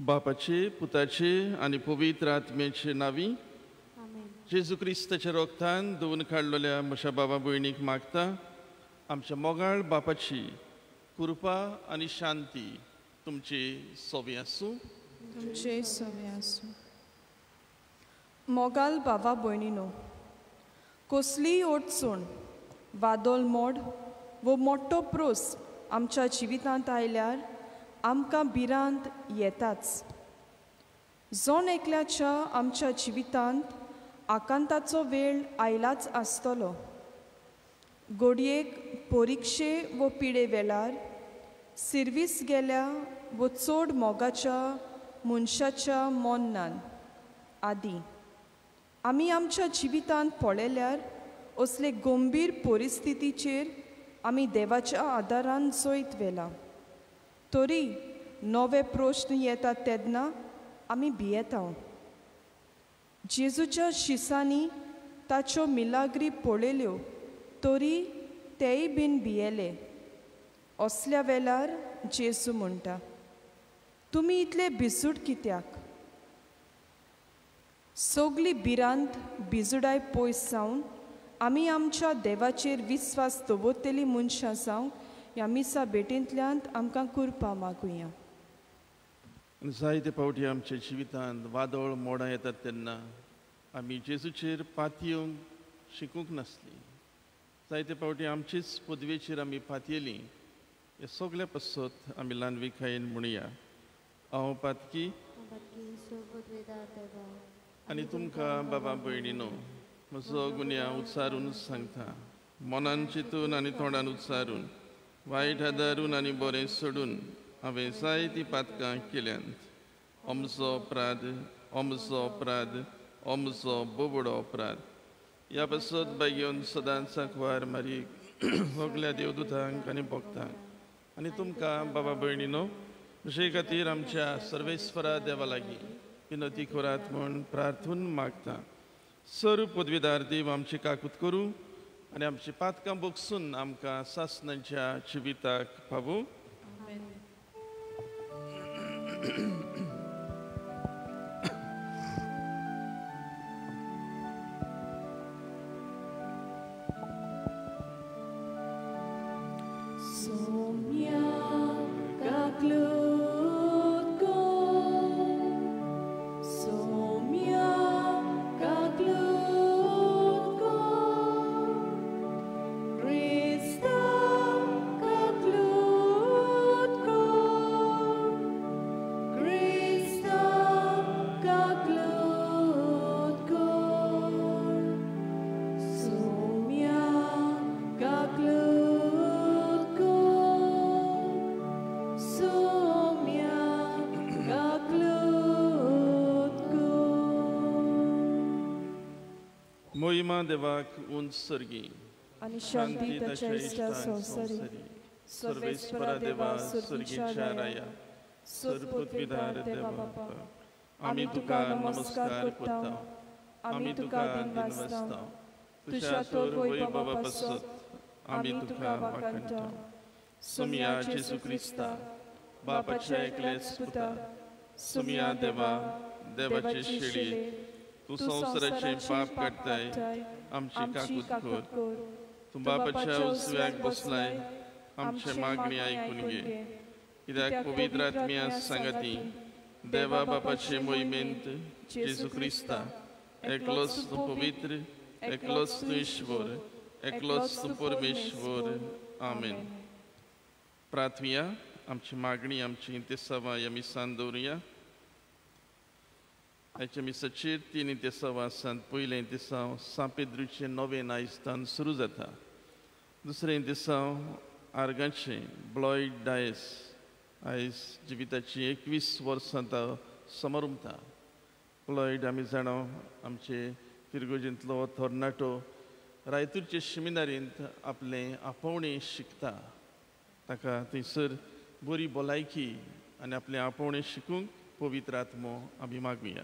बापाचे पुताचे आणि पवित्र आत्म्याचे नावी जेजू क्रिस्ताच्या रोगतान धुवन काडलेल्या म्हज्या बाबा भयणीक मागता आमच्या मोगाळ बापाची कृपा आणि शांती तुमचे सोबी आसूं. तुमचे सोबी आसूं. मोगाल बाबा भयणीनो, कसलीय अडचण वादोल मोड वो मोठो प्रोस आमच्या जिवितांत आयल्यार आमकां भिरांत येताच. जोन एकल्याच्या आमच्या जिवितांत आकांताचो वेळ आयलाच आसतलो. घडयेक परिक्षे वो पिडे वेळार सिर्वीस गेल्या वो चड मोगाच्या मनशाच्या मोन्नान आदी आमी आमच्या जिवितांत पळयल्यार असले गंभीर परिस्थितीचेर आमी देवाच्या आदारान जैत वेला. तरी नवे प्रश्न येतात तेन्ना आमी भियेता. जेजूच्या शिसांनी ताच्यो मिलाग्री पळयल्यो तरी तेय बीन भियेले. असल्या वेळार जेजू म्हणटा, तुमी इतले भिजूड कित्याक? सगली भिरांत भिजुडाय पयस जावन आमी आमच्या देवाचेर विस्वास दवरतली मनशां जावंक ह्या मिसा भेटेंतल्यान आमकां कृपा मागुया. जायते फावटी आमच्या जिवितांत वादळ मोडां येतात तेन्ना आमी जेजूचेर पातयेवंक शिकूंक नासली. जायते फावटी आमचीच पदवेचेर आमी पातयेलीं. हे सगळे पसत आमी ल्हानविकायेन म्हणुया. हांव पातकी आनी तुमकां बाबा भयणीनो म्हजो गुन्या उच्चारून सांगता. मनान चिंतून आनी तोंडान उच्चारून वायट आदारून आनी बरें सोडून हांवें जायतीं पातकां केल्यांत. अमचो अपराध, अमचो अपराध, अमचो बोबडो अपराध. ह्या पासत बागेवन सदांच सांकवार मारीक सगल्या देवदूतांक आनी भक्तांक आनी तुमकां बाबा भयणीनो अशे खातीर आमच्या सर्वेस्वरा देवा लागीं विनती करात म्हूण प्रार्थून मागता. सर पदवीदार देव आमची काकूत करूं आनी आमची पातकां बोगसून आमकां सासणांच्या जिविताक पावूं. मोहिमा देवाक उंच सर्गी आनी शांती ताच्या इश्टा संवसारी सर्वेस्वरा देवा सर्गीच्या राया सर्वपदवीदार देवा बापा आमी तुका नमस्कार करता. आमी तुका दिनवासता. तुझ्या तोर वैभवा पासत आमी तुका वाखाणटा. सुमिया जेजू क्रिस्ता बापाच्या एकल्याच पुता सुमिया देवा देवाचे शेळये तू संवसाराचे पाप काडताय आमची काकूत कर. तू बापाच्या उसव्याक बसलाय आमचे मागणी आयकून घे. कित्याक पवित्र आत्म्या सांगाती देवा बापाचे मोहिमेंत जेजू क्रिस्ता एकलोच तू पवित्र एकलोच तू ईश्वर एकलोच तू परमेश्वर. आमेन. प्रार्थुया. आमची मागणी आमची इंतेसावा ह्या मिसान दवरुया. आयच्या मिसाचेर 3 इंतेसावासांत पयलें इंतेसाव सांपेद्रूचे नवें आयजतान सुरू जाता. दुसरें इंतेसाव आर्गांचे ब्लॉयड डायस आयज जिविताची 21 वर्सां समारंभता. ब्लॉयड आमी जाणो आमचे पिरगोजींतलो तरणाटो रायतूरचे शिमिनारींत आपलें आपोवणें शिकता. ताका थंयसर बरी भलायकी आनी आपलें आपोवणें शिकूंक पवित्र आत्मो आमी मागुया.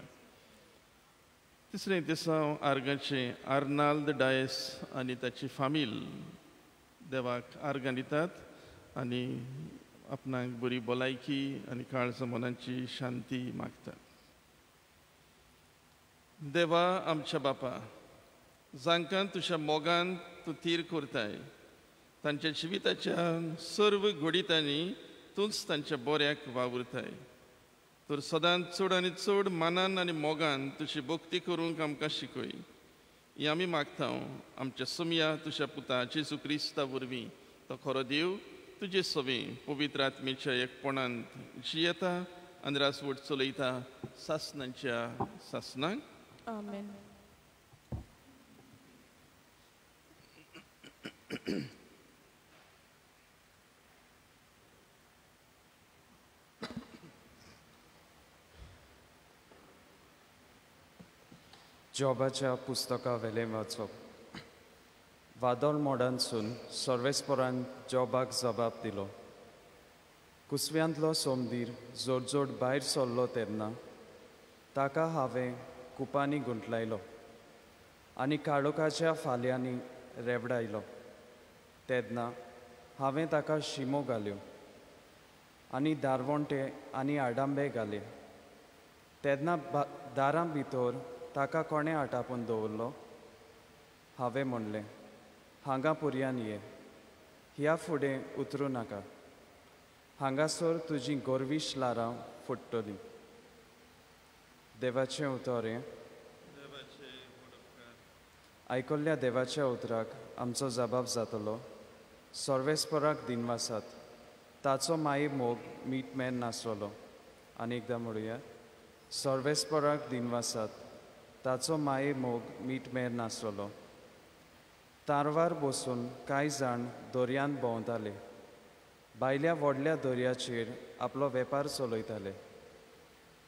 तिसरें इंतेसाव आर्गांचे आर्नाल्ड डायस आनी ताची फामील देवाक आर्गां दितात आनी आपणाक बरी भलायकी आनी काळजा मनाची शांती मागता. देवा आमच्या बापा, जांकां तुज्या मोगान तूं तीर करताय, तांच्या जिविताच्या सर्व घडीतांनी तूंच तांच्या बऱ्याक वावुरताय. तर सदांच चड आनी चड मानान आनी मोगान तुजी भक्ती करूंक आमकां शिकय. ही आमी मागता आमच्या सुमया तुज्या पुता जेजू क्रिस्ता वरवीं. तो खरो देव तुजे सवे पवित्र आत्मेच्या एकपणांत जियेता आनी रासवट चलयता सासणांच्या सासणांक. आमेन. जॉबाच्या पुस्तका वेले वाचप. वादळ मोडांसून सर्वेस्परान जॉबाक जबाब दिलो. कुसव्यांतलो सोमदीर जोड भायर सरलो तेन्ना ताका हांवें कुपांनी गुंतलायलो आनी काळोखाच्या फाल्यांनी रेवडायलो. तेन्ना हांवें ताका शिमो घाल्यो आनी दारवंटे आनी आडांबे घाले. तेन्ना दारां भितर ताका कोणें आटापून दवरलो. हांवें म्हणलें, हांगा पुर्यान ये, ह्या फुडें उतरूं नाका. हांगासर तुजीं गोरवीश लारां फुट्टलीं. देवाचें उतर हें. आयकल्ल्या देवाच्या उतराक आमचो जबाब जातलो. सर्वेस्पराक दिनवासात ताचो माये मोग मीठ मेर नासलो. आनी एकदां म्हणुया, सर्वेस्पराक दिनवासात ताचो माये मोग मीठ मेर नासलो. तारवार बसून कांय जाण दर्यांत भोंवताले. भायल्या व्हडल्या दर्याचेर आपलो वेपार चलयताले.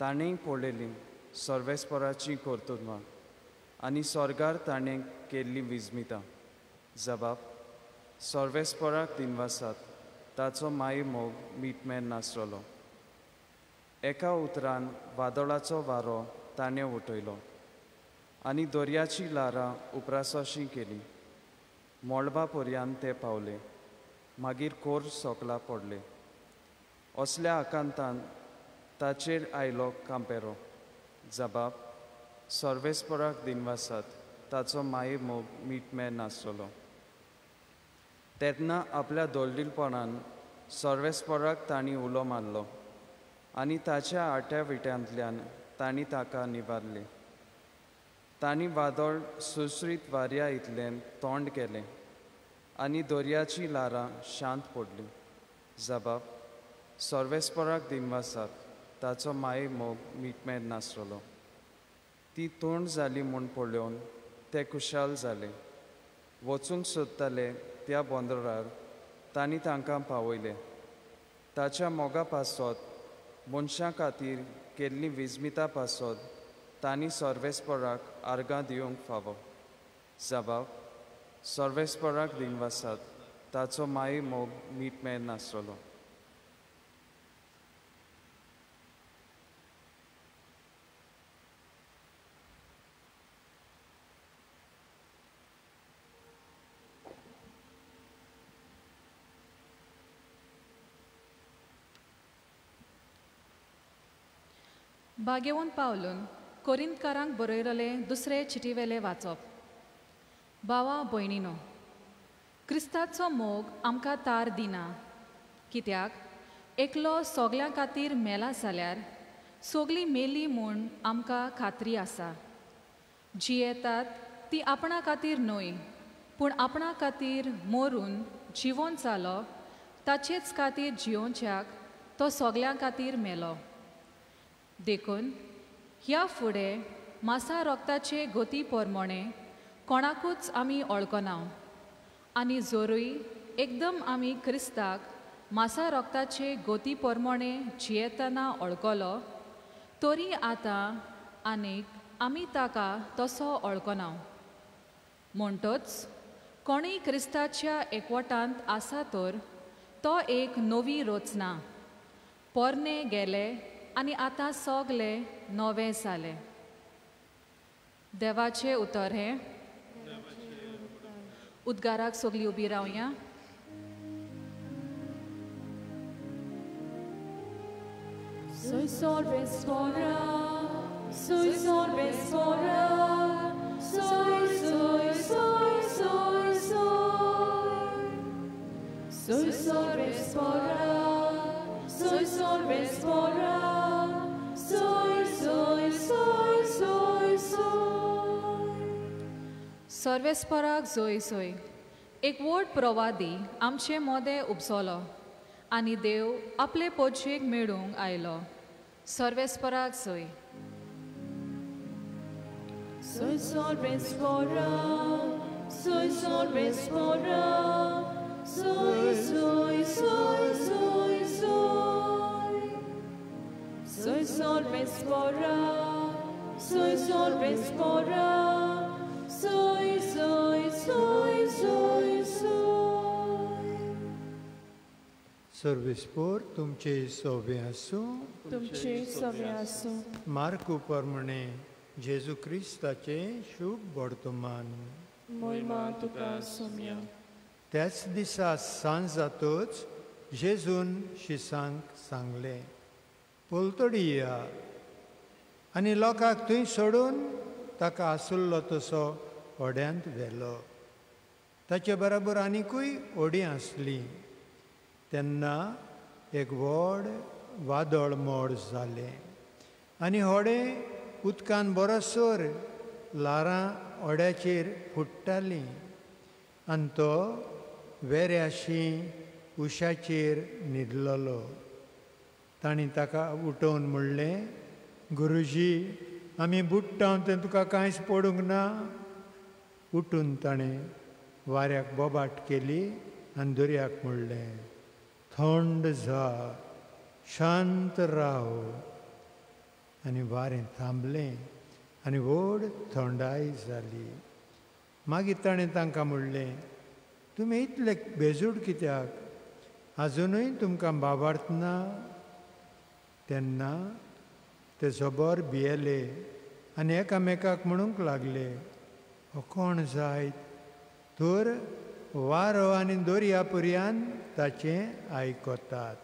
ताणें पळयलीं सर्वेस्पराचीं कर्तुत्वां आनी स्वर्गार ताणें केल्लीं विजमितां. जबाब: सर्वेस्पराक दिनवासात ताचो माये मोग मीठ मेर नासलो. एका उतरान वादळाचो वारो ताणें उठयलो आनी दर्याची लारां उपरासोशीं केलीं. मोळबा पर्यंत ते पावले. मागीर कोर सोकला पडले. असल्या आकांतान ताचेर आयलो कांपेरो. जबाब: सर्वेस्पराक दिनवासात ताचो माये मोग मीठ मेर नासलो. तेन्ना आपल्या दोल्लीलपणान सर्वेस्पराक तांणी उलो मारलो आनी ताच्या आट्या विट्यांतल्यान तांणी ताका निवारले. तांणी वादळ सुसरीत वाऱ्या इतलें तोंड केलें आनी दर्याची लारां शांत पडलीं. जबाब: सर्वेस्पराक दिनवासात ताचो माये मोग मीठ मेर नासलो. ती तोंड जाली म्हूण पळोवन ते खुशाल जाले. वचूंक सोदताले त्या बोंदरार तांणी तांकां पावयले. ताच्या मोगा पासत मनशां खातीर केल्लीं विजमितां पासत तांणी सर्वेस्पराक आर्गां दिवंक फावो. जबाब: सर्वेस्पराक दिनवासात ताचो माये मोग मीठ मेर नासलो. बागेवून पावलून कोरिंतकारांक बरयलेले दुसरे चिटीवेले वाचप. भावा भयणीनो, क्रिस्ताचो मोग आमकां तार दिना. कित्याक एकलो सोगल्यां खातीर मेला जाल्यार सोगलीं मेली म्हूण आमकां खात्री आसा. जी येतात ती आपणा खातीर न्हय, पूण आपणा खातीर मरून जिवोन जालो ताचेच खातीर जियोवच्याक तो सोगल्यां खातीर मेलो. देखून ह्या फुडें मासा रोगताचे गोती पोरमोणे कोणाकूच आमी ओळखना आनी जोरूय एकदम आमी क्रिस्ताक मासा रोगताचे गोती पोरमोणे जियेतना ओळखलो, तरी आतां आनीक आमी ताका तसो ओळखना. म्हणटच कोणूय क्रिस्ताच्या एकवटांत आसा तर तो एक नवी रचना. पोरणे गेले आनी आतां सोगले नवे जाले. देवाचें उतर हें. उद्गाराक सोगलीं उबी रावया. Soy solves fora, soy solves fora, soy, soy, soy, soy, soy. Soy solves fora, soy solves fora, soy, soy, soy, soy, soy. सर्वेस्पराक जोय सोय एक व्हड प्रवादी आमचे मोदे उपसलो आनी देव आपले पोचेक मेळूंक आयलो सर्वेस्पराक जोय Soy solves fora, soy solves fora, soy, soy, soy, soy, soy. Soy solves fora, soy solves fora, soy, soy, soy, soy, soy. सर्वेस्पोर तुमचे सोबे आसूं तुमचे सवे आसूं मार्कू प्रमाणे जेजू क्रिस्ताचे शुभ वर्तमान मोहिमा तुका सोम्या त्याच दिसा सांज जातूच जेजून शिसांक सांगले पोलतडी या आनी लोकांक थंय सोडून ताका आसुल्लो तसो ओड्यांत व्हेलो ताचे बरोबर आनिकूय ओडी आसली तेन्ना एक व्हड वादळ मोड जालें आनी होडे उदकान बरोसोर लारां ओड्याचेर फुट्टालीं आनी तो वेऱ्याशी उशाचेर न्हिदलोलो तांणी ताका उठोवन म्हणलें गुरुजी आमी बुडटां तें तुका कांयच पडूंक ना उठून ताणें वाऱ्याक बोबाट केली आनी दर्याक म्हणलें थंड जा शांत राव आनी वारें थांबलें आनी व्हड थंडाय जाली मागीर ताणें तांकां म्हणलें तुमी इतले बेजूड कित्याक आजुनूय तुमकां बाबार्थ ना तेन्ना ते जबर भियेले आनी एकामेकाक म्हणूंक लागले हो कोण जायत तर वारो आनी दर्या पर्यंत ताचें आयकतात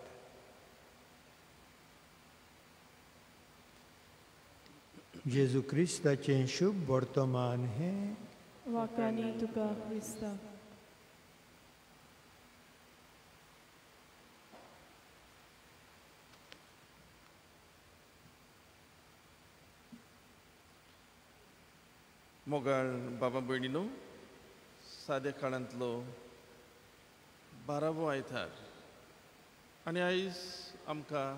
जेजू क्रिस्ताचें शुभ वर्तमान हें वाक्यांनी तुका क्रिस्ता मोगाळ बाबा भयणीनो सादे काळांतलो 12वो आयतार आनी आयज आमकां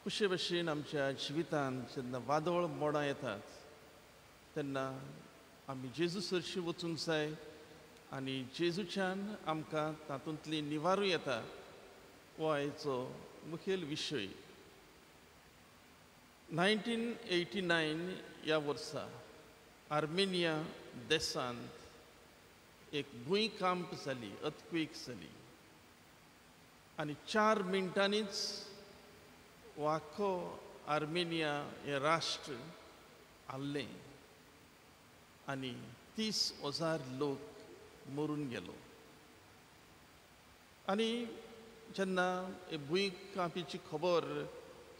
खुशे भशेन आमच्या जिवितांत जेन्ना वादळ मोडां येतात तेन्ना आमी जेजू सरशी वचूंक जाय आनी जेजूच्यान आमकां तातूंतली निवारूय येता हो आयचो मुखेल विशय 1989 ह्या वर्सा आर्मेनिया देशांत एक भूंयकांप जाली अर्थक्वेक जाली आनी 4 मिनटांनीच आख्खो आर्मेनिया हें राष्ट्र आल्लें आनी 30,000 लोक मरून गेलो आनी जेन्ना हे भूंयकांपीची खबर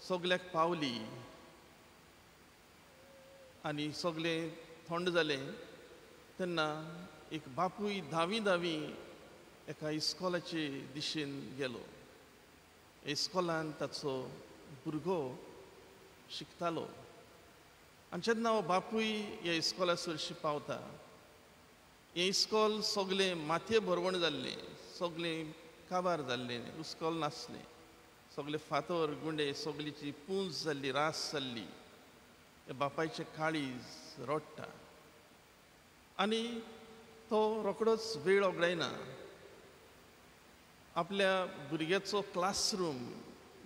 सगल्याक पावली आनी सगळें थंड जालें तेन्ना एक बापूय धावी एका इस्कॉलाचे दिशेन गेलो इस्कॉलान ताचो भुरगो शिकतालो आनी जेन्ना हो बापूय ह्या इस्कॉला सरशी पावता हें इस्कॉल सगळें मातये भरवण जाल्लें सगळें काबार जाल्लें इस्कॉल नासलें सगळे फातर गुंडे सगळीची पूंज जाल्ली रास जाल्ली हे बापायचें काळीज रडटा आनी तो रोखडोच वेळ ओगडायना आपल्या भुरग्याचो क्लासरूम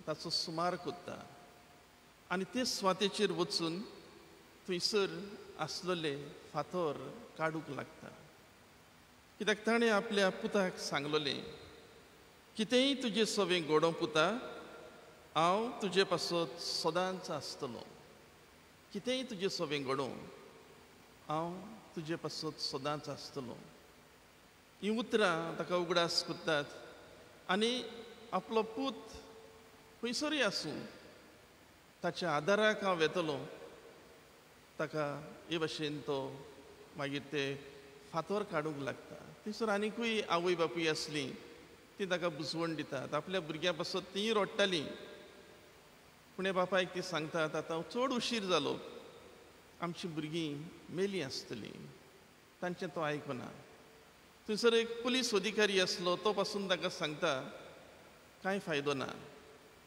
ताचो सुमार कोत्ता आनी ते स्वातेचेर वचून थंयसर आसलेले फातर काडूंक लागता कित्याक ताणें आपल्या पुताक सांगलोलें कितेंय तुजे सवें घडों पुता हांव तुजे पासत सदांच आसतलों कितेंय तुजे सवें घडों हांव तुजे पासत सदांच आसतलों हीं उतरां ताका उगडास कोत्तात आनी आपलो पूत खंयसरूय आसूं ताच्या आदाराक हांव येतलो ताका हे भाशेन तो मागीर ते फातर काडूंक लागता. थंयसर आनिकूय आवय बापूय आसलीं ती ताका बुजवण दितात. आपल्या भुरग्यां पासत तीं रडटालीं. पूण बापायक ती सांगतात आतां चड उशीर जालो, आमचीं भुरगीं मेलीं आसतलीं. तांचें तो आयकना. थंयसर एक पुलीस अधिकारी आसलो, तो पासून ताका सांगता कांय फायदो ना,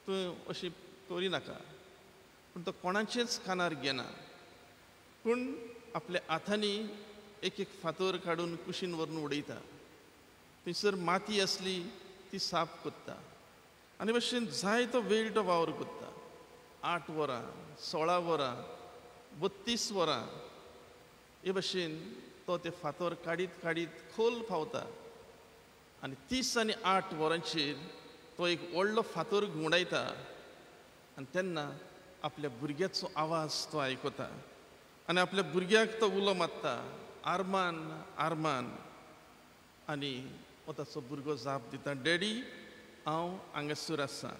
तूं अशी करिनाका. पूण तो कोणाचेच कानार घेना. पूण आपल्या हातांनी एक एक फातर काडून कुशीन व्हरून उडयता. थंयसर माती आसली ती साफ कोत्ता. आनी भाशेन जायतो वेळ तो वावर कोत्ता. 8 वरां, 16 वरां, 32 वरां हे भाशेन तो ते फातर काडीत काडीत खोल पावता. आनी 30 आनी 8 वरांचेर तो एक व्हडलो फातर गुंडायता. आनी तेन्ना आपल्या भुरग्याचो आवाज तो आयकता. आनी आपल्या भुरग्याक तो उलो मारता, आरमान आरमान. आनी हो ताचो भुरगो जाप दिता, डॅडी हांव हांगासर आसां.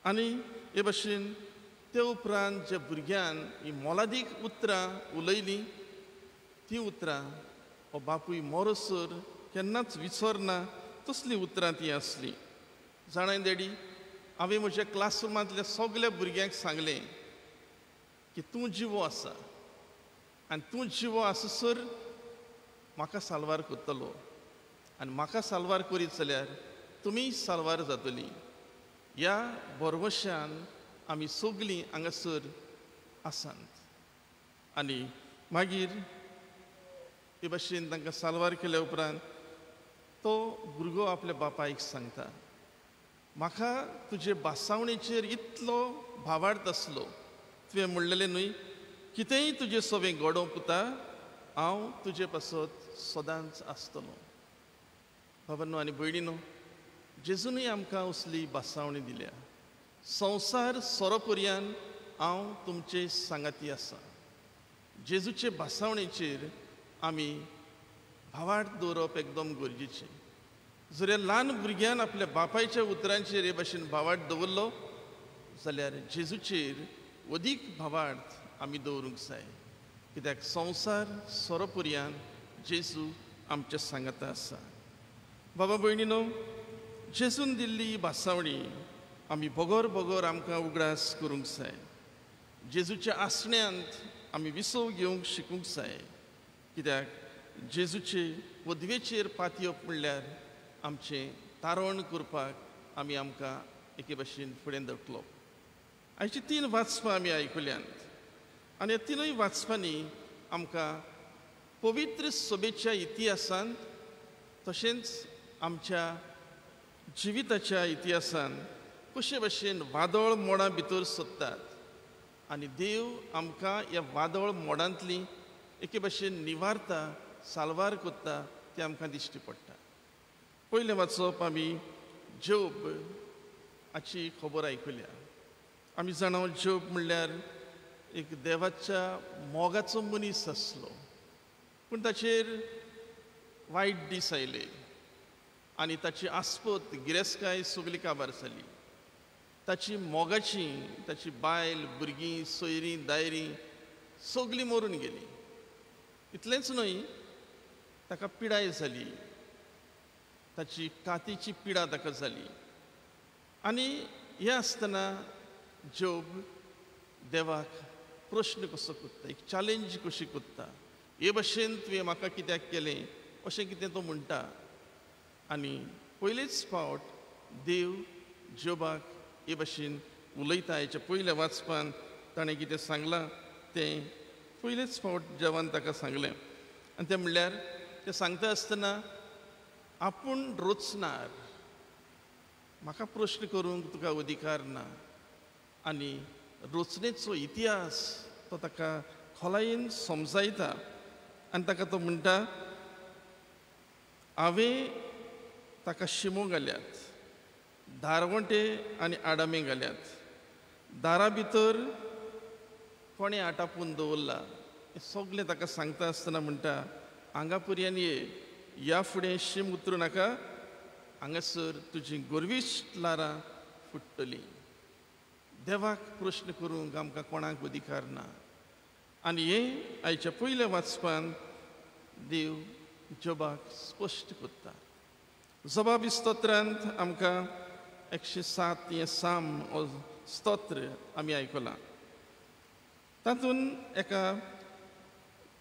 आनी हे भाशेन ते उपरांत जे भुरग्यान ही मोलादीक उतरां उलयलीं ती उतरां हो बापूय मोरसर केन्नाच विसरना तसलीं उतरां ती आसलीं. जाणाय डॅडी, हांवें म्हज्या क्लासरुमांतल्या सगल्या भुरग्यांक सांगलें की तूं जिवो आसा आनी तूं जिवो आससर म्हाका साल्वार करतलो. आनी म्हाका साल्वार करीत जाल्यार तुमीय साल्वार जातलीं. ह्या भरवशान आमी सगलीं हांगासर आसात. आनी मागीर हे भाशेन तांकां साल्वार केल्या उपरांत तो भुरगो आपल्या बापायक सांगता, म्हाका तुजे बासावणेचेर इतलो भावार्थ आसलो. तुवें म्हणलेलें न्हय, कितेंय तुजें सवें घडोवं पुता, हांव तुजे पासत सदांच आसतलो. बाबांनो आनी भयणीनो, जेजूनय आमकां असली बासावणी दिल्या. संवसार सोरो पर्यान हांव तुमचे सांगाती आसा. जेजूचे बासावणेचेर आमी भावार्थ दवरप एकदम गरजेचें. जर ह्या ल्हान भुरग्यान आपल्या बापायच्या उतरांचेर हे भाशेन भावार्थ दवरलो जाल्यार जेजूचेर अदीक भावार्थ आमी दवरूंक जाय. कित्याक संवसार सोरो पर्यान जेजू आमच्या सांगाता आसा. बाबा भयणीनो, जेजून दिल्ली ही बासावणी आमी बोगोर बोगोर आमकां उगडास करूंक जाय. जेजूच्या आसण्यांत आमी विसव घेवंक शिकूंक जाय. कित्याक जेजूचे पदवेचेर पातयप म्हणल्यार आमचें तारण करपाक आमकां एके भाशेन फुडें धरतलो. आयची 3 वाचपां आमी आयकल्यांत. आनी ह्या 3 वाचपांनी आमकां पवित्र सभेच्या इतिहासांत तशेंच आमच्या जिविताच्या इतिहासान कशे भाशेन वादळ मोडां भितर सोदतात आनी देव आमकां ह्या वादळ मोडांतलीं एके भाशेन निवारता, साल्वार कोत्ता तें आमकां दिश्टी पडटा. पयलें वाचप आमी जोब हाची खबर आयकल्या. आमी जाणा जोब म्हणल्यार एक देवाच्या मोगाचो मनीस आसलो. पूण ताचेर वायट दीस आयले आनी ताची आस्पत गिरेस्काय सगली काबार जाली. ताची मोगाची, ताची बायल, भुरगीं, सोयरीं, दायरीं सगलीं मरून गेलीं. इतलेंच न्हय, ताका पिडाय जाली. ताची कातीची पिडा ताका जाली. आनी हें आसतना जोब देवाक प्रश्न कसो कोत्ता, एक चॅलेंज कशी कोत्ता. हे भाशेन तुवें म्हाका कित्याक केलें अशें कितें तो म्हणटा. आनी पयलेच फावट देव जोबाक हे भाशेन उलयता. हेच्या पयल्या वाचपान ताणें कितें सांगलां तें पयलेच फावट देवान ताका सांगलें. आनी तें म्हणल्यार तें सांगता आसतना आपूण रोचणार, म्हाका प्रश्न करूंक तुका अधिकार ना. आनी रोचणेचो इतिहास तो ताका खोलायेन समजायता. आनी ताका तो म्हणटा, हांवें ताका शिमो घाल्यात, धारवंटे आनी आडामे घाल्यात. दारा भितर कोणें आटापून दवरला. हें सगलें ताका सांगता आसतना म्हणटा, हांगा पर्यंत ये, ह्या फुडें शीम उतरूं नाका, हांगासर तुजीं गोरविश्ट लारां फुट्टलीं. देवाक प्रश्न करूंक आमकां कोणाक अधिकार ना. आनी हे आयच्या पयल्या वाचपान देव जोबाक स्पश्ट करता. जबाबी स्तोत्रांत आमकां 107 हें साम हो स्तोत्र आमी आयकलां. तातूंत एका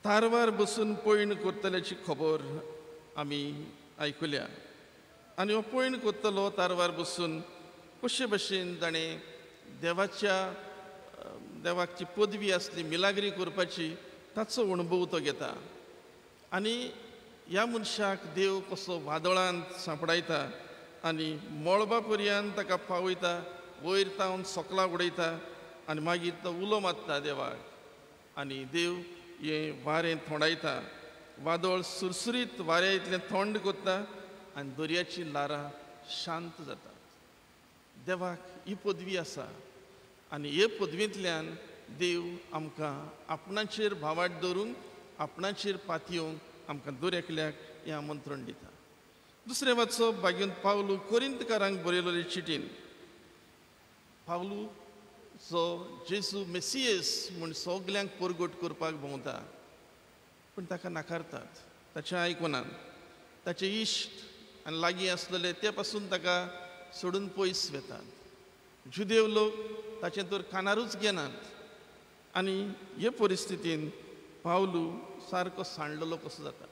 तारवार बसून पयण करतल्याची खबर आमी आयकल्या. आनी हो पयण करतलो तारवार बसून कशे भशेन ताणें देवाची पदवी आसली मिलाग्री करपाची ताचो अणभव तो घेता. आनी ह्या मनशाक देव कसो वादळांत सांपडायता आनी मळबा पर्यंत ताका पावयता, वयर तावन सकला उडयता आनी मागीर तो उलो मारता देवाक. आनी देव हें वारें थोंडायता, वादळ सुरसुरीत वाऱ्या इतलें थंड करता आनी दर्याची लारां शांत जाता. देवाक ही पदवी आसा आनी हे पदवेंतल्यान देव आमकां आपणाचेर भावार्थ दवरूंक, आपणाचेर पातयेवंक आमकां दर एकल्याक हें आमंत्रण दिता. दुसरें वाचप भाग्यून पावलू कोरिंतकारांक बरयलोले चिटीन. पावलू जो जेजू मेसियस म्हूण सगल्यांक परगट करपाक भोंवता, पूण ताका नाकारतात, ताचें आयकनात. ताचे इश्ट आनी लागीं आसलेले ते पासून ताका सोडून पयस वेतात. जुदेव लोक ताचे तर कानारूच घेनात. आनी हे परिस्थितीन पावलू सारको सांडलेलो कसो जाता.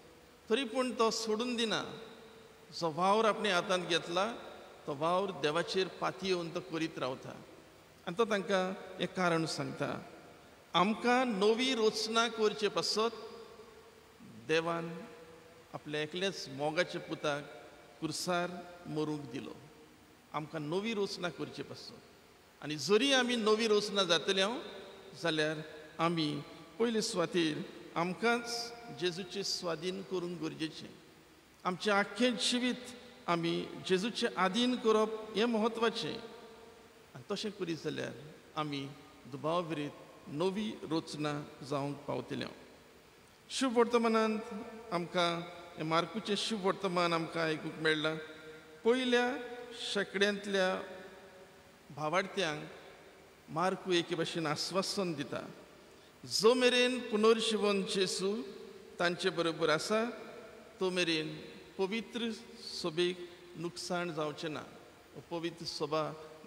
तरी पूण तो सोडून दिना. जो वावर आपणे हातांत घेतला तो वावर देवाचेर पातयेवन तो करीत रावता. आनी तो तांकां एक कारण सांगता. आमकां नवी रचना करचे पासत देवान आपल्या एकल्याच मोगाच्या पुताक कुर्सार मरूंक दिलो. आमकां नवी रचना करचे पासत. आनी जरी आमी नवी रचना जातली जाल्यार आमी पयले सुवातेर आमकांच जेजूचे स्वाधीन करूंक गरजेचें. आमचें आख्खें जिवीत आमी जेजूचें आधीन करप हें म्हत्वाचें. आनी तशें करीत जाल्यार आमी दुबावबरीत नवी रचना जावंक पावतले. शुभ वर्तमानांत आमकां हें मार्कूचें शुभ वर्तमान आमकां आयकूंक मेळ्ळां. पयल्या शेकड्यांतल्या भावार्थ्यांक मार्कू एके भाशेन आस्वासन दिता. जो मेरेन पुनर्जीवन जेजू तांचे बरोबर आसा तो मेरेन पवित्र सोबेक नुकसाण जावचें ना. पवित्र सोबा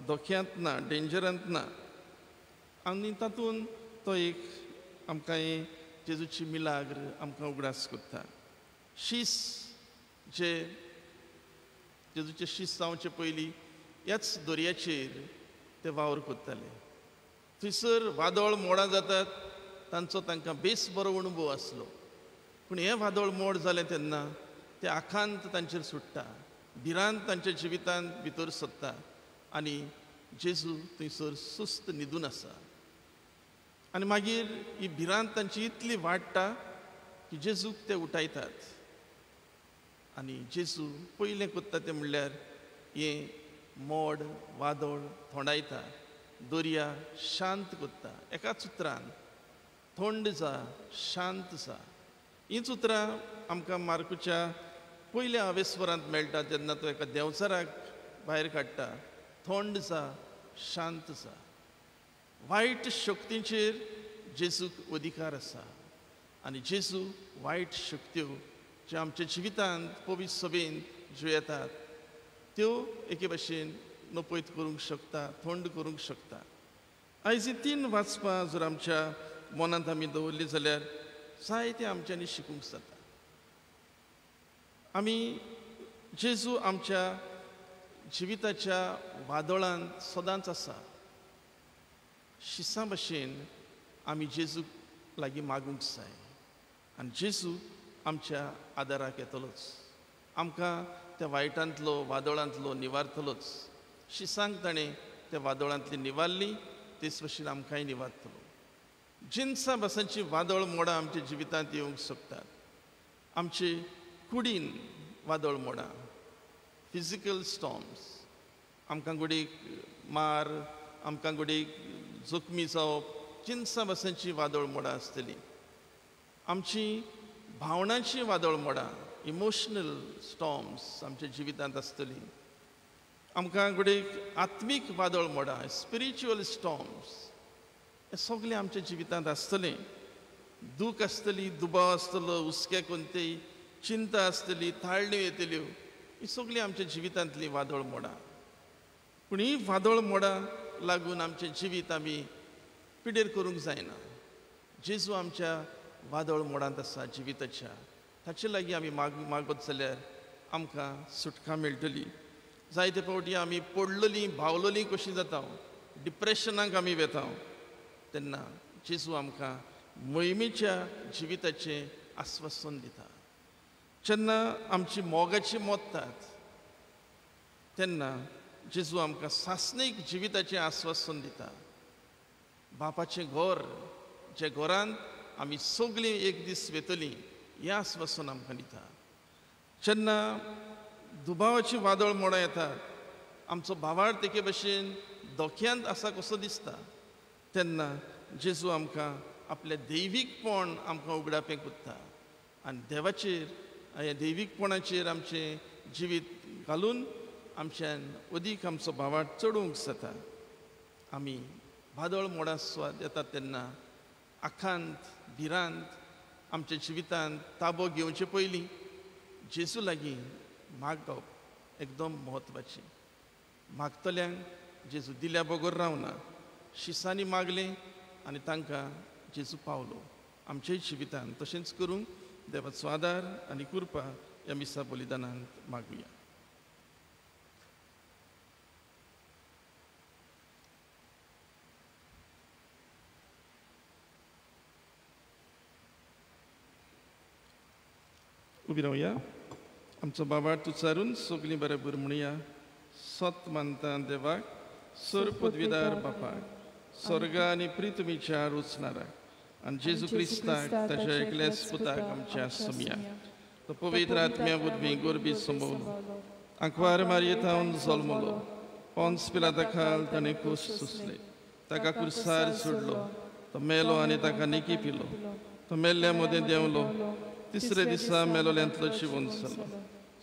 धोक्यांत ना, डेंजरांत ना. आनी तातूंत तो एक आमकां हें जेजूची मिलाग्र आमकां उगडास करता. शीस जे जेजूचें शीस जावचे पयलीं ह्याच दर्याचेर ते वावर करताले. थंयसर वादळ मोडां जातात तांचो तांकां बेस बरो अणभव आसलो. पूण हें वादळ मोड जालें तेन्ना ते आखांत तांचेर सुट्टा, भिरांत तांच्या जिवितांत भितर सरता आनी जेजू थंयसर सुस्त न्हिदून आसा. आनी मागीर ही भिरांत तांची इतली वाडटा की जेजूक ते उठयतात. आनी जेजू पयलें करता तें म्हणल्यार हें मोड वादळ थोंडायता, दर्या शांत करता. एकाच उतरान थंड जा, शांत जा. हींच उतरां आमकां मार्कूच्या पयल्या अवेस्वरांत मेळटा जेन्ना तो एका देंवचाराक भायर काडटा. थंड जा, शांत जा. वायट शक्तींचेर जेजूक अधिकार आसा आनी जेजू वायट शक्त्यो ज्यो आमच्या जिवितांत पवित्र सभेन ज्यो येतात त्यो एके भाशेन नपयत करूंक शकता, थंड करूंक शकता. आयज ही 3 वाचपां जर आमच्या मनांत आमी दवरलीं जाल्यार जायतें आमच्यांनी शिकूंक जाता. आमी जेजू आमच्या जिविताच्या वादळांत सदांच आसा. शिसां भशेन आमी जेजूक लागीं मागूंक जाय आनी जेजू आमच्या आदाराक येतलोच. आमकां त्या वायटांतलो वादळांतलो निवारतलोच. शिसांक ताणें त्या वादळांतली निवारली तेच भशेन आमकांय निवारतलो. जिन्सां भासांची वादळ मोडां आमच्या जिवितांत येवंक शकतात. आमचे कुडीन वादळ मोडां, फिजिकल स्टॉर्म्स, आमकां घडीक मार, आमकां घडीक जखमी जावप, जिन्सां भासांची वादळ मोडां आसतलीं. आमची भावनांची वादळ मोडां, इमोशनल स्टॉर्म्स आमच्या जिवितांत आसतलीं. आमकां घडीक आत्मीक वादळ मोडा, स्पिरिच्युअल स्टॉर्म्स, हे सगळे आमच्या जिवितांत आसतले. दूख आसतली, दुबाव आसतलो, हुस्के कोणते, चिंता आसतली, ताळण्यो येतल्यो, ही सगळी आमच्या जिवितांतली वादळ मोडा. पूण ही वादळ मोडा लागून आमचें जिवीत आमी पिडेर करूंक जायना. जेजू आमच्या वादळ मोडांत आसा जिविताच्या, ताचे लागीं आमी मागत जाल्यार आमकां सुटका मेळटली. जायते फावटी आमी पडलेलीं भावलेलीं कशीं जाता, डिप्रेशनाक आमी वेता, तेन्ना जेजू आमकां मोहिमेच्या जिविताचें आस्वासन दिता. जेन्ना आमची मोगाची मोडटात तेन्ना जेजू आमकां सासणीक जिविताचें आस्वासन दिता. बापाचें घर, जे घरांत आमी सगळीं एक दीस वेतलीं, हें आस्वासन आमकां दिता. जेन्ना दुबावाची वादळ मोडां येतात, आमचो भावार्थ एके भशेन धोक्यांत आसा कसो दिसता, तेन्ना जेजू आमकां आपलें दैवीकपण आमकां उगडापेक उत्ता आनी देवाचेर, ह्या दैवीकपणाचेर आमचें जिवीत घालून आमच्यान अदीक आमचो भावार्थ चडोवंक जाता. आमी वादळ मोडां स्वाद येतात तेन्ना आखांत भिरांत आमच्या जिवितांत ताबो घेवचे पयलीं जेजू लागीं मागप एकदम म्हत्वाचें. मागतल्यांक जेजू दिल्या बगर रावना. शिसांनी मागलें आनी तांकां जेजू पावलो. आमच्याय जिवितांत तशेंच करूंक देवाचो आदार आनी कृपा ह्या मिसा बलिदानांत मागुया. उबी रावया. आमचो बाबार्थ उच्चारून सगळीं बरोबर म्हणुया. सत मानता देवाक, सर पदवीदार बापाक, स्वर्ग आनी पृथ्वीच्या रचणाराक आनी जेजू क्रिस्ताक ताच्या एकल्याच पुताक आमच्या समिया. तो पवित्र आत्म्या वरवीं गोरबी संभवलो, आंकवार मारयेतावन जल्मलो, पोंस पिलाता खाल ताणें कूश सुसले, ताका कुर्सार सोडलो, तो मेलो आनी ताका निकी पिलो, तो मेल्ल्या मदें देंवलो, तिसरे दिसा मेलोल्यांतलो जिवंत जालो,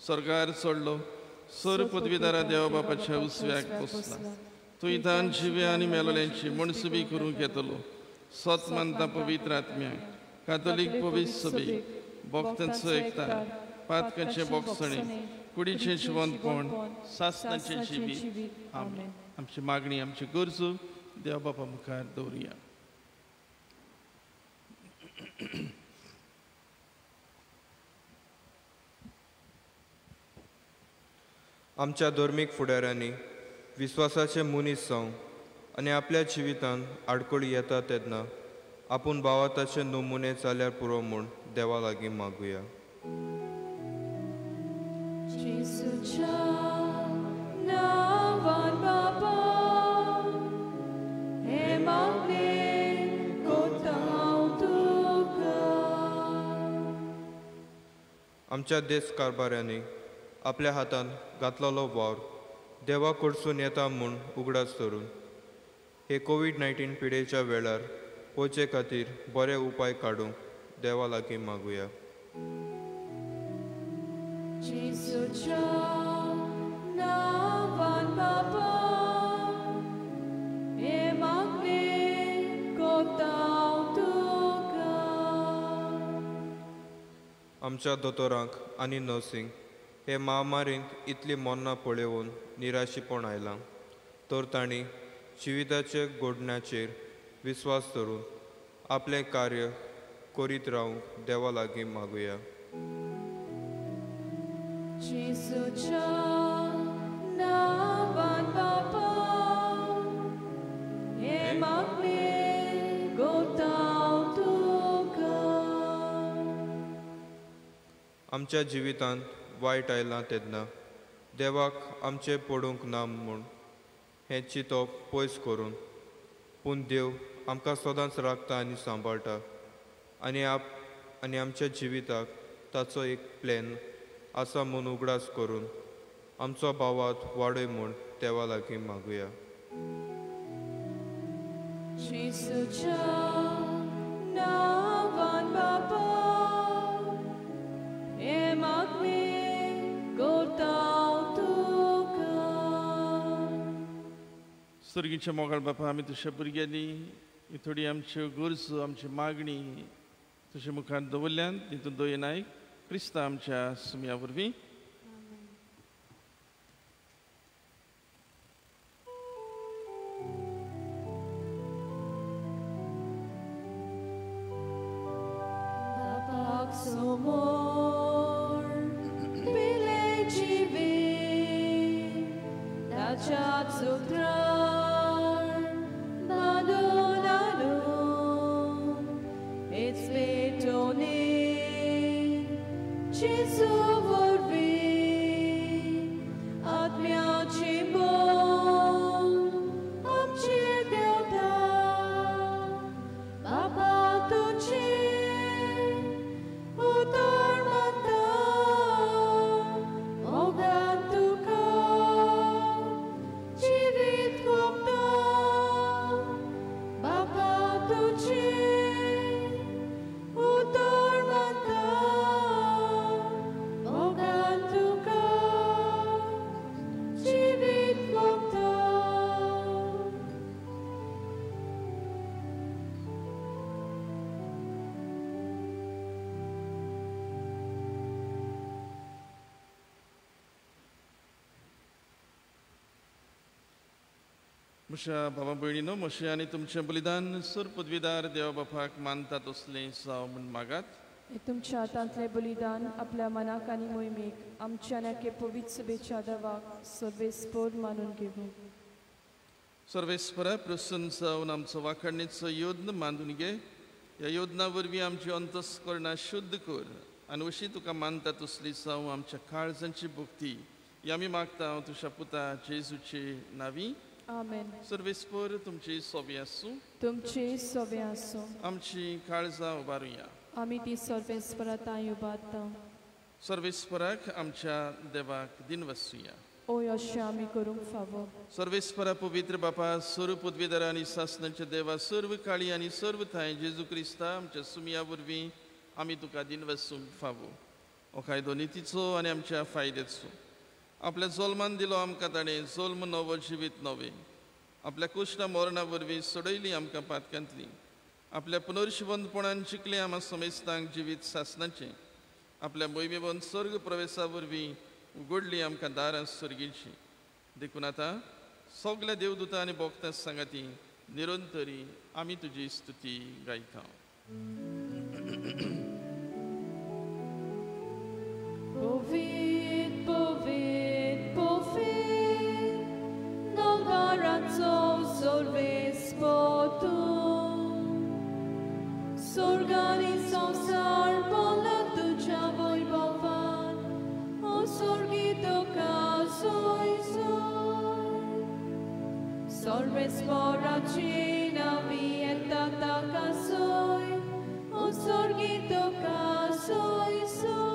स्वर्गार चडलो, सर पदवीदारा देवा बापाच्या उसव्याक बसला, तो इतान जिवे आनी मेलोल्यांची मनसुबी करूंक येतलो. सत मानता पवित्र आत्म्याक, कातोलीक पवित्र सभेक, भक्तांचो एकठांय, पातकांचे बोगसणे, कुडीचें जिवंतपण, सासणाचें जिवीत. आमेन. आमची मागणी, आमची गरजो देवा बापा मुखार दवरुया. आमच्या धर्मीक फुडाऱ्यांनी विस्वासाचे मनीस जावं आनी आपल्या जिवितांत आडखळी येता तेन्ना आपूण भावाताचे नमुने जाल्यार पुरो म्हूण देवा लागीं मागुया. जेजूच्या नांवान बाबा, हे मागणें करता हांव तुका. आमच्या देश कारभाऱ्यांनी आपल्या हातान घातलेलो वावर देवा कडसून येता म्हूण उगडास धरून हे कोविड-19 पिडेच्या वेळार पोचे खातीर बरे उपाय काडूंक देवा लागीं मागुया. जेजूच्या नांवान बाबा, हे मागणें करता हांव तुका. आमच्या दोतोरांक आनी नर्सींक हे महामारींत इतली मरणां पळोवन निराशीपण आयलां, तर तांणी जिविताचे घडण्याचेर विस्वास धरून आपलें कार्य करीत रावंक देवा लागीं मागुया. जेजूच्या नांवान बाबा, हे मागणें करता हांव तुका. आमच्या जिवितांत वायट आयलां तेन्ना देवाक आमचें पडूंक ना म्हूण हें चिंतप पयस करून, पूण देव आमकां सदांच राखता आनी सांबाळटा आनी आमच्या जिविताक ताचो एक प्लॅन आसा म्हूण उगडास करून आमचो भावात वाडय म्हूण देवा लागीं मागुया. जेजूच्या नांवान बाबा, हे मागणें करता हांव तुका. सुर्गीच्या मोगाळ बापा आमी तुझ्या भुरग्यांनी ही थोडी आमच्यो गरजो आमची मागणी तुझ्या मुखार दवरल्यान तितून दोयनायक क्रिस्ता आमच्या सुमया वरवीं Bapak somor pilećivi da čak sutrar badonanu et spetoni ci suvorvi atmiaci bom amci delta Baba tuci utormanta ogantuka civit kopta Baba tuci utormanta ogantuka civit kopta म्हज्या भावा भयणीनो म्हजें आनी तुमचें बलिदान सूर पदवीदार देवा बापाक मानतात तसलें जावं म्हूण मागात हे तुमच्या हातांतले बलिदान आपल्या मनाक आनी मोहिमेक आमच्या नेके पवित्र सभेच्या देवाक सर्वेस्पोर मानून घेवूं सर्वेस्परा प्रसन्न जावन आमचो वाखाणणेचो योजना बांदून घे ह्या योजना वरवीं आमची अंतस्करणां शुद्ध कर आनी अशी तुका मानता तसली जावं आमच्या काळजांची भक्ती ही आमी मागता तुज्या पुता जेजूचे नांवी आमेन सर्वेस्पर तुमची सोबी आसूं तुमचे सोबे आसूं आमची काळजां उबारुया आमी ती सर्वेस्पराताय उबारता सर्वेस्पराक आमच्या देवाक दिनवसूया ओय अशें आमी करूंक फावो सर्वेस्परा पवित्र बापा सर्व पदवीधर आनी सासणांचे देवा सर्व काळी आनी सर्व थाय जेजू क्रिस्ता आमच्या सुमया वरवीं आमी तुका दिनवसूंक फावो हो कायदो नितीचो आनी आमच्या फायद्याचो आपल्या जल्मान दिलो आमकां ताणें जल्म नवो जिवीत नवे आपल्या कुश्टा मरणा वरवीं सोडयली आमकां पातकांतली आपल्या पुनर्शिवंतपणान जिखलें आमा समेस्तांक जिवीत सासणाचें आपल्या मोहिमेवंत स्वर्ग प्रवेशा वरवीं उगडली आमकां दारां सर्गीची देखून आतां सगल्या देवदूतां आनी भोक्तां सांगाती निरंतरी आमी तुजी स्तुती गायता Povit, povit, povit, non barazzo solves potum, sorgani sonsar pola ducha voi bovan, o sorgito casoi soi, solves poracina vieta casoi, o sorgito casoi soi.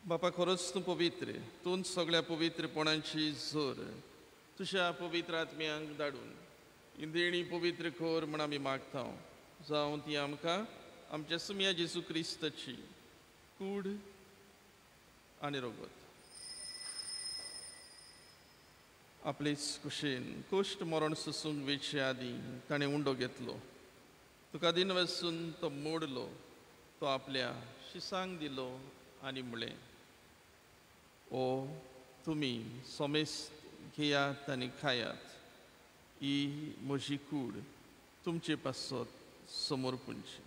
बापा खरोच तूं पवित्र तूं सगळ्या पवित्रपणांची जोर तुज्या पवित्र आत्म्यांक धाडून ही देणी पवित्र खोर म्हण आमी मागता जावं ती आमकां आमच्या सुमया जेजू क्रिस्ताची कूड आनी रगत आपलेच कुशेन कोश्ट मरण सोसूंक वेचे आदीं ताणें उंडो घेतलो तुका दिन वचून तो मोडलो तो आपल्या शिसांक दिलो आनी म्हळें ओ तुमी सोमेस्त घेयात आनी खायात ही म्हजी कूड तुमचे पासत समोर पुंची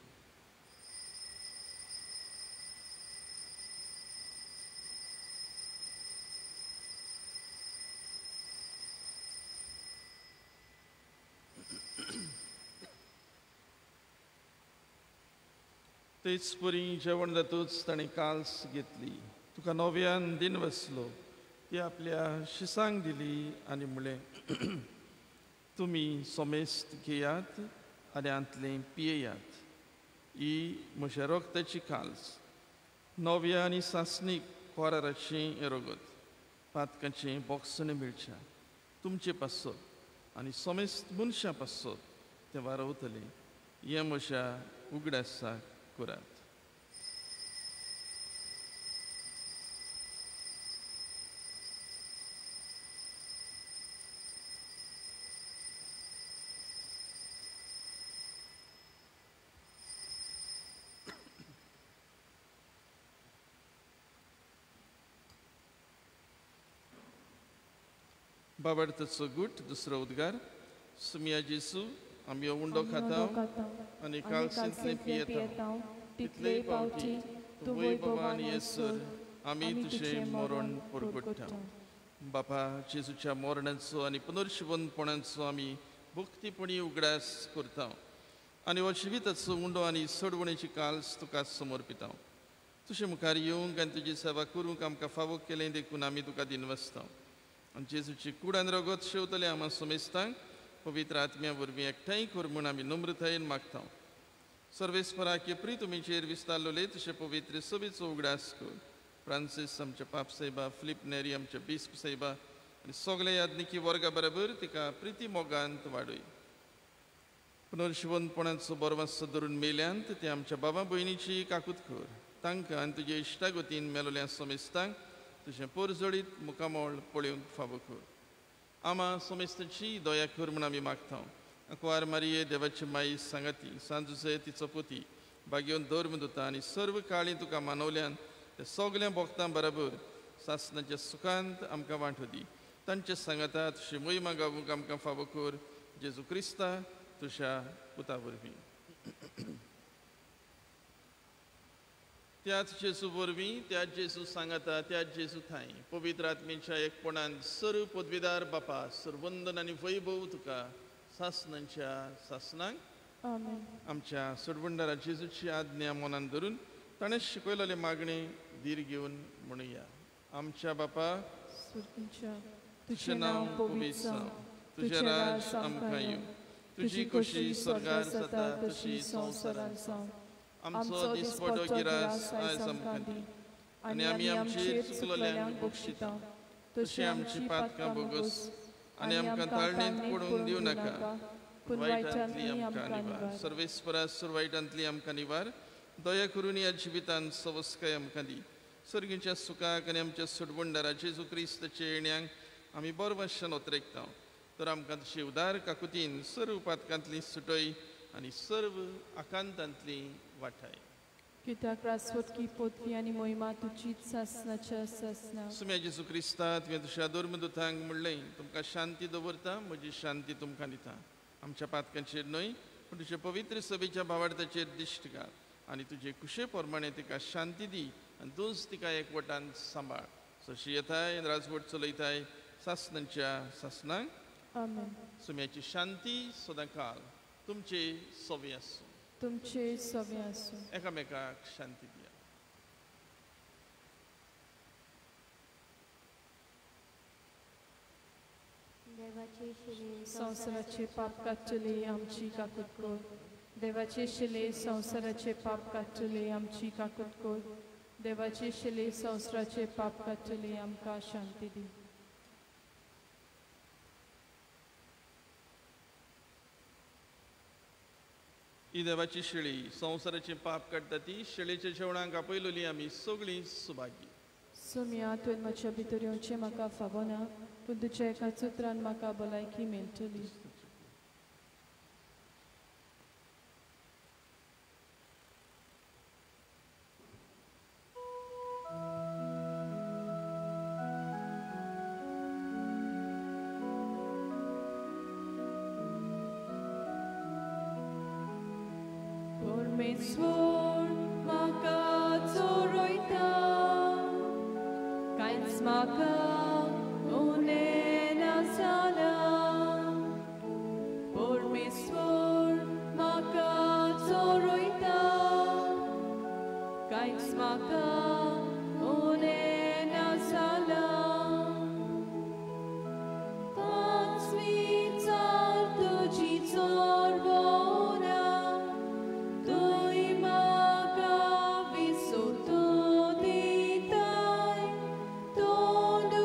तेच परी जेवण जातूच ताणें काल्स घेतली तुका नव्यान दिन वसलो ती आपल्या शिसांक दिली आनी म्हळें तुमी सोमेस्त घेयात आनी आंतलें पियेयात ही म्हज्या रोगताची काल्स नव्या आनी सासणीक कोराराचें रगत पातकाचें बोक्सणें मेळच्या तुमचे पासत आनी सोमेस्त मनशां पासत तें वारवतलें हें म्हज्या उगडासाक करात बाबडताचो गूट दुसरो उद्गार सुमिया जेसू आमी उंडो खाताव आनी काळसिंतलें पियेताव तितलेय पावटी तूं वैभवान येसर आमी तुजें मरण परगट्टा बापा जेजूच्या मरणाचो आनी पुनर्शिवनपणाचो आमी भक्तीपणी उगडास करता आनी हो जिविताचो उंडो आनी सडवणेची काल्स तुका समर्पिता तुजे मुखार येवंक आनी तुजी सेवा करूंक आमकां फावो केलें देखून आमी तुका दिनवसता आनी जेजूची कुडान रगत शेवतले आमी समेस्तांक पवित्र आत्म्या वरवीं एकठांय कर म्हूण आमी नम्रतायेन मागता सर्वेस्पराक प्री तुमीचेर विस्तारलोले तुजे पवित्र सभेचो उगडास कर फ्रांसीस आमचे पाप साहेबा फिलिप नेरी आमचे बिस्प साहेबा आनी सगळे याज्ञिकी वर्गा बरोबर तिका प्रिती मोगांत वाडय पुनर्शिवनपणाचो बरवासो धरून मेल्यांत ते आमच्या बाबा भयणीची काकूत कर तांकां आनी तुजे इश्टागतीन मेलोल्या समेस्तांक तुजें परजडीत मुखामोळ पळोवंक फावो कर आमा समेस्ताची दया कर म्हूण आमी मागता अकवार मारिये देवाची माई सांगाती सांजुसे तिचो पती भाग्योन धर्मदूता आनी सर्व काळी तुका मानवल्यान ते सगल्या भक्तां बरोबर सासणाच्या सुखांत आमकां वांटो दी तांचे सांगाता तुजी मोहिमा गावूंक आमकां फावो कर जेजू क्रिस्ता तुज्या पुता वरवीं त्याच जेजू वरवीं त्याच जेजू सांगाता त्याच जेजू थंय पवित्र आत्मेच्या एकपणान सर्व पदवीदार बापा सर्वंदन आनी वैभव तुका सासणांच्या सासणांक आमच्या सोडवंडारा जेजूची आज्ञा मनान धरून ताणें शिकयलेले मागणे धीर घेवन म्हणुया आमच्या बापा तुजें नांव पवित्र जावं तुजें राज आमकां येवं तुजी खोशी स्वर्गार जाता तशी संवसारांत जावं आमचो दिसपटो गिरास आयज आमकां दी आनी आमी आमचेर चुकलोल्यांक बक्षिता तशी आमची पातकां बोगस आनी आमकां ताळणेंत पडूंक दिवं नाका वायटांतली आमकां निवार सर्वेस्परा वायटांतली आमकां निवार दया करून ह्या जिवितांत सवस्काय आमकां दी सर्गीच्या सुखाक आनी आमच्या सोडवंडारा जेजू क्रिस्ताचे येण्याक आमी बरो भाशेन ओतरेकता तर आमकां तशी उदार काकुतीन सर्व पातकांतली सुटय आनी सर्व आकांतांतली वाटाय कित्याक रासवटकी पोतवी आनी मोहिमा तुजीच सासणाच्या सासना सुम्या जेजू क्रिस्ता तुवें तुज्या धर्मदुतांक म्हणलें तुमकां शांती दवरता म्हजी शांती तुमकां दिता आमच्या पातकांचेर न्हय पूण तुजे पवित्र सभेच्या भावार्थाचेर दिश्ट घाल आनी तुजे कुशे प्रमाणे तिका शांती दी आनी तूंच तिका एकवटान सांबाळ सशी येताय राजवट चलयताय सासणांच्या सासणांक सुम्याची शांती सदां काल तुमचे सवे आसूं तुमचे सवे आसूं एकामेकाक शांती दिया संवसाराचे पाप काडटली आमची काकूत कर देवाचे शिले संवसाराचे पाप काडटली आमची काकूत कर देवाचे शिले संवसाराचे पाप काडटली आमकां शांती दी ही देवाची शिळी संवसाराचे पाप काडटा ती शिळेच्या जेवणाक आपयलोली आमी सगळीं सुभागी सुम्या तुवें म्हज्या भितर येवचें म्हाका फावो ना पूण तुज्या एका उतरान म्हाका भलायकी मेळटली Permesor म्हाका चोरयता कांयच म्हाका उणें ना जालां परमेश्वर म्हाका चोरयता कांयच म्हाका उणें ना जालां तांचवी चाल तुजी चोरवोना तुय म्हाका विसोतो दिताय तोंडू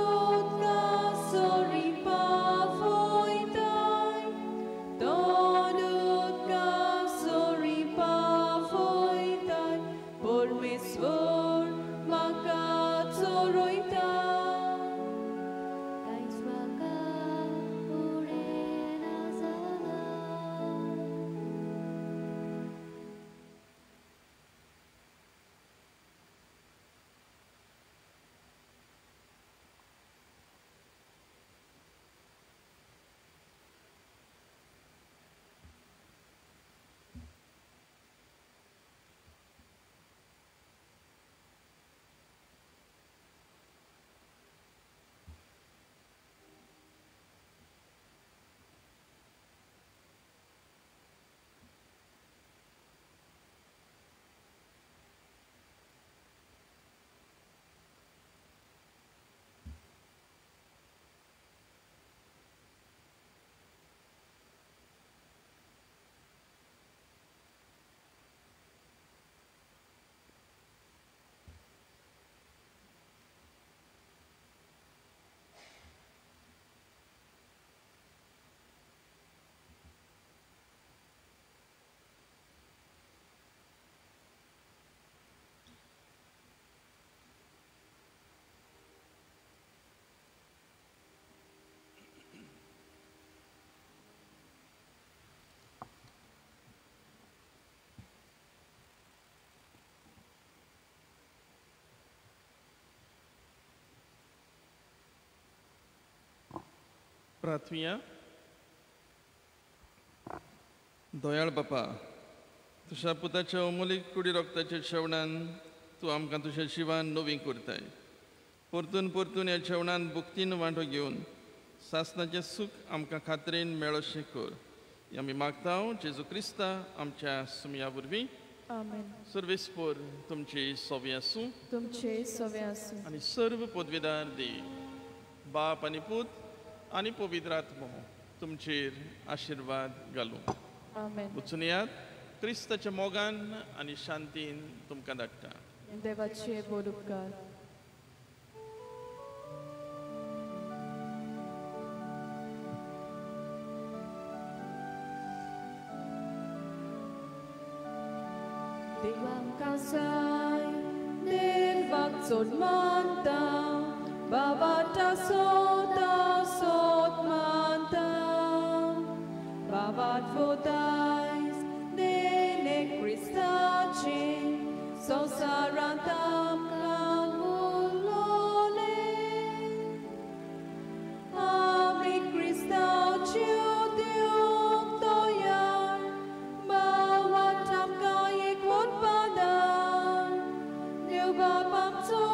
प्रार्थुया. दयाळ बापा, तुझ्या पुताच्या अमोलीक कुडी रक्ताच्या शेवणान तूं आमकां तुझ्या शिवान नवी करताय. परतून परतून ह्या जेवणान भुक्तीन वांटो घेवन सासणाचें सूख आमकां खात्रेन मेळोशें कर. हें आमी मागता जेजू क्रिस्ता आमच्या सुमया वरवीं. आमेन. सर्वेस्पोर तुमची सोवी आसूं तुमचे सवे आसूं आनी सर्व पदवीदार देव बाप आनी पूत आनी पवित्र आत्मो तुमचेर आशिर्वाद घालूं. आमेन. वचून येयात. क्रिस्ताच्या मोगान आनी शांतीन तुमकां धाडटा. देवाचे बोड उपकार. Dewanka sai, devak sot manta, babata sot manta, babat votais, dene Christaci, so sarantam kanulole, ami Christaci dium toyan, bawatam kayek vot padan, diu babam so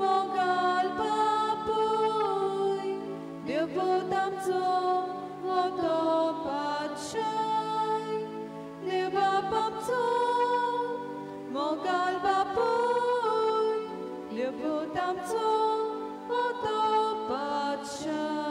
mogal papuy, diu votam so voto patchay, diu babam so mogal papuy, diu votam so voto patchay.